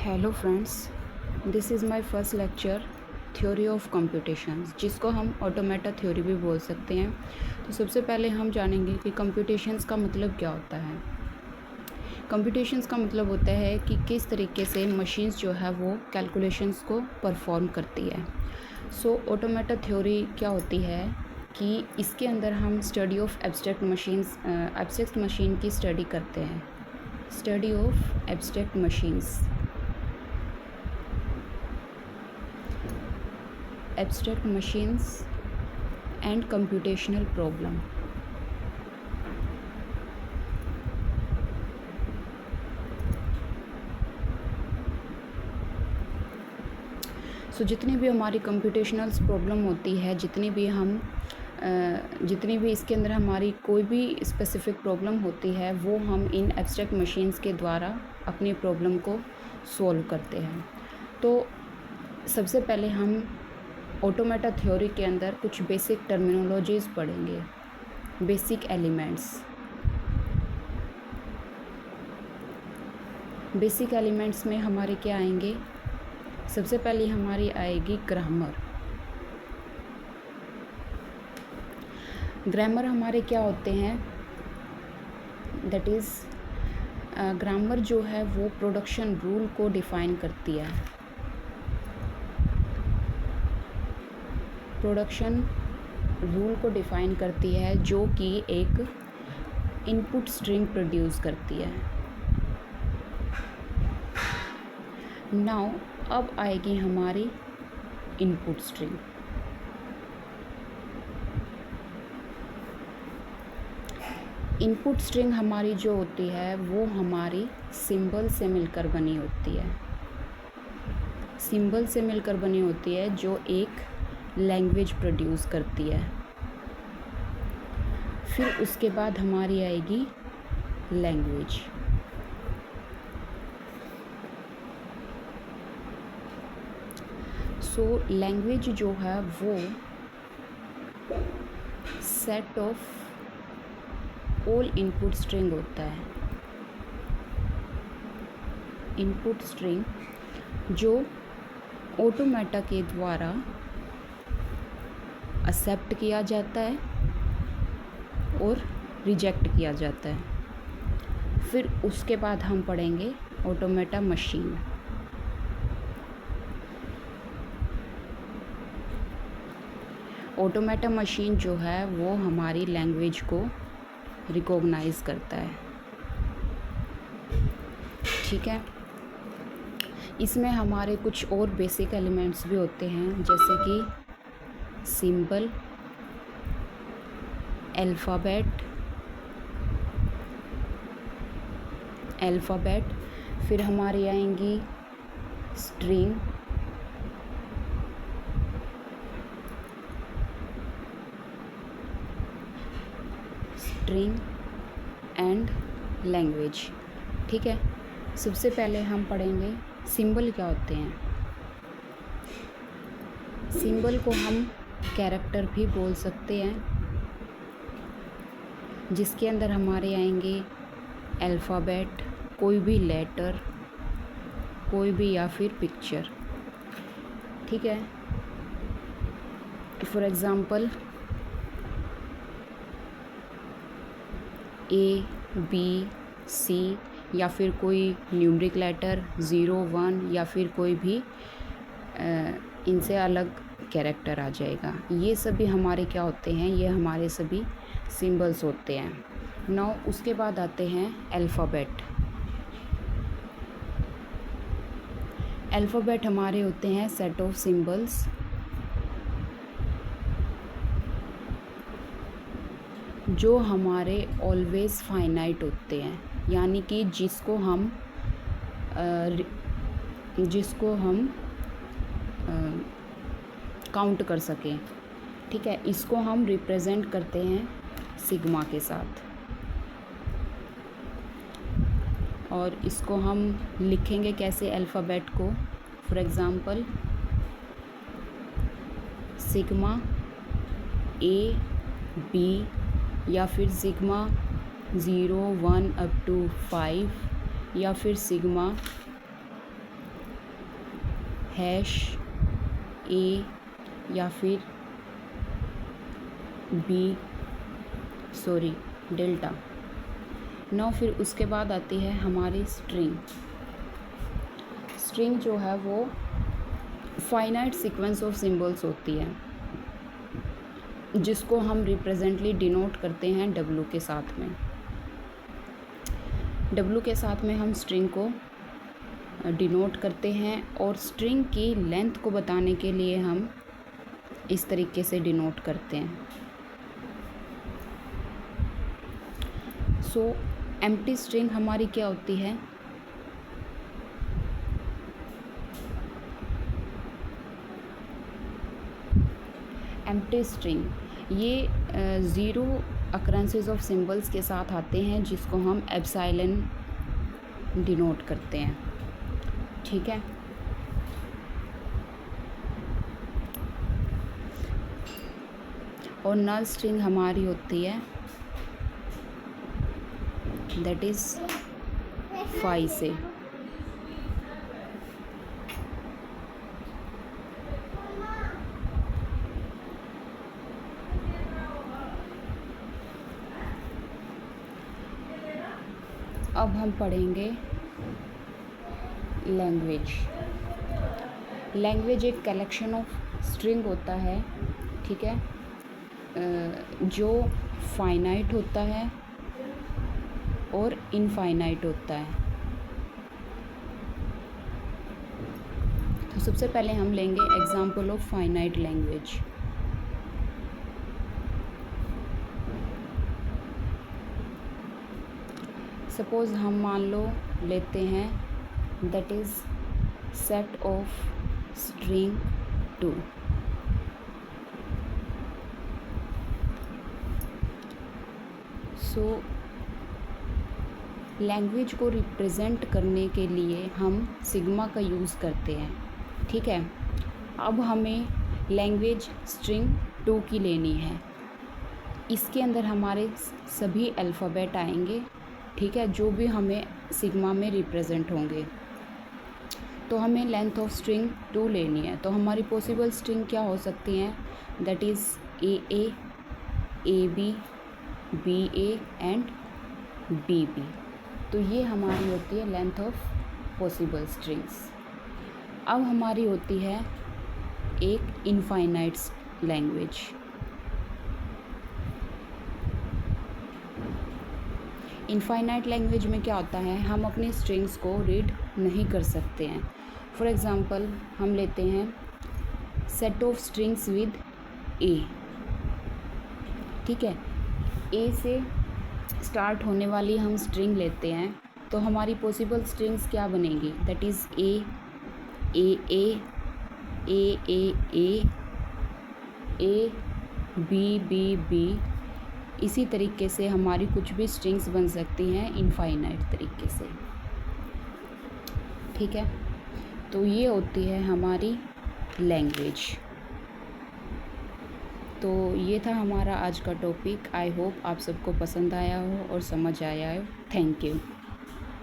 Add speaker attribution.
Speaker 1: Hello friends, this is my first lecture theory of computations, जिसको हम automata theory भी बोल सकते हैं। तो सबसे पहले हम जानेंगे कि कंप्यूटेशंस का मतलब क्या होता है। कंप्यूटेशंस का मतलब होता है कि किस तरीके से मशीन्स जो है वो कैलकुलेशंस को परफॉर्म करती है। सो ऑटोमेटा थ्योरी क्या होती है कि इसके अंदर हम स्टडी ऑफ एब्स्ट्रैक्ट मशीन की स्टडी करते हैं। Study of abstract machines, abstract machines and computational problem। सो जितनी भी हमारी कंप्यूटेशनल प्रॉब्लम होती है, जितनी भी इसके अंदर हमारी कोई भी स्पेसिफिक प्रॉब्लम होती है, वो हम इन एब्स्ट्रैक्ट मशीन्स के द्वारा अपनी प्रॉब्लम को सॉल्व करते हैं। तो सबसे पहले हम ऑटोमेटा थ्योरी के अंदर कुछ बेसिक टर्मिनोलॉजीज़ पढ़ेंगे। बेसिक एलिमेंट्स में हमारे क्या आएंगे? सबसे पहले हमारी आएगी ग्रामर। ग्रामर हमारे क्या होते हैं? दैट इज़ ग्रामर जो है वो प्रोडक्शन रूल को डिफ़ाइन करती है। प्रोडक्शन रूल को डिफ़ाइन करती है, जो कि एक इनपुट स्ट्रिंग प्रोड्यूस करती है। नाउ अब आएगी हमारी इनपुट स्ट्रिंग। इनपुट स्ट्रिंग हमारी जो होती है वो हमारी सिंबल से मिलकर बनी होती है। सिंबल से मिलकर बनी होती है, जो एक लैंग्वेज प्रोड्यूस करती है। फिर उसके बाद हमारी आएगी लैंग्वेज। सो लैंग्वेज जो है वो set of all input string होता है। इनपुट स्ट्रिंग जो ऑटोमेटा के द्वारा एक्सेप्ट किया जाता है और रिजेक्ट किया जाता है। फिर उसके बाद हम पढ़ेंगे ऑटोमेटा मशीन। ऑटोमेटा मशीन जो है वो हमारी लैंग्वेज को रिकॉग्नाइज करता है। ठीक है, इसमें हमारे कुछ और बेसिक एलिमेंट्स भी होते हैं, जैसे कि सिंबल, अल्फ़ाबेट, फिर हमारी आएंगी स्ट्रिंग, एंड लैंग्वेज। ठीक है, सबसे पहले हम पढ़ेंगे सिंबल क्या होते हैं। सिंबल को हम कैरेक्टर भी बोल सकते हैं, जिसके अंदर हमारे आएंगे अल्फ़ाबेट, कोई भी लेटर, कोई भी या फिर पिक्चर। ठीक है, for example A, B, C, या फिर कोई न्यूमरिक लेटर 0, 1 या फिर कोई भी इनसे अलग कैरेक्टर आ जाएगा। ये सभी हमारे क्या होते हैं? ये हमारे सभी सिंबल्स होते हैं। नाउ उसके बाद आते हैं अल्फ़ाबेट। अल्फ़ाबेट हमारे होते हैं सेट ऑफ सिंबल्स जो हमारे ऑलवेज़ फाइनाइट होते हैं, यानी कि जिसको हम काउंट कर सकें। ठीक है, इसको हम रिप्रेजेंट करते हैं सिग्मा के साथ, और इसको हम लिखेंगे कैसे अल्फ़ाबेट को? For example sigma A, B, या फिर सिग्मा 0, 1 अप टू 5, या फिर सिग्मा हैश ए या फिर डेल्टा। नाउ फिर उसके बाद आती है हमारी स्ट्रिंग। स्ट्रिंग जो है वो फाइनाइट सीक्वेंस ऑफ सिंबल्स होती है, जिसको हम रिप्रेजेंटली डिनोट करते हैं डब्लू के साथ में। डब्लू के साथ में हम स्ट्रिंग को डिनोट करते हैं, और स्ट्रिंग की लेंथ को बताने के लिए हम इस तरीके से डिनोट करते हैं। सो एम्प्टी स्ट्रिंग हमारी क्या होती है? एम्प्टी स्ट्रिंग ये ज़ीरो अकरेंसेस ऑफ सिंबल्स के साथ आते हैं, जिसको हम एप्सिलॉन डिनोट करते हैं। ठीक है, और नल स्ट्रिंग हमारी होती है दैट इज़ 5 से। अब हम पढ़ेंगे लैंग्वेज। लैंग्वेज एक कलेक्शन ऑफ स्ट्रिंग होता है, ठीक है, जो फाइनाइट होता है और इनफाइनाइट होता है। तो सबसे पहले हम लेंगे example of finite language. Suppose हम मान लो लेते हैं that is set of string 2। So language को रिप्रेजेंट करने के लिए हम सिग्मा का यूज़ करते हैं। ठीक है, अब हमें लैंग्वेज स्ट्रिंग 2 की लेनी है। इसके अंदर हमारे सभी अल्फ़ाबेट आएंगे, ठीक है, जो भी हमें सिग्मा में रिप्रेजेंट होंगे। तो हमें लेंथ ऑफ स्ट्रिंग 2 लेनी है। तो हमारी पॉसिबल स्ट्रिंग क्या हो सकती हैं? That is A B and B. तो ये हमारी होती है लेंथ ऑफ पॉसिबल स्ट्रिंग्स। अब हमारी होती है एक इनफाइनाइट लैंग्वेज। इनफाइनाइट लैंग्वेज में क्या होता है? हम अपनी स्ट्रिंग्स को रीड नहीं कर सकते हैं। फॉर एग्ज़ाम्पल हम लेते हैं सेट ऑफ स्ट्रिंग्स विद ए। ठीक है, ए से स्टार्ट होने वाली हम स्ट्रिंग लेते हैं, तो हमारी पॉसिबल स्ट्रिंग्स क्या बनेगी? That is A B. इसी तरीके से हमारी कुछ भी स्ट्रिंग्स बन सकती हैं इनफाइनाइट तरीके से। ठीक है, तो ये होती है हमारी लैंग्वेज। तो ये था हमारा आज का टॉपिक। आई होप आप सबको पसंद आया हो और समझ आया हो। Thank you.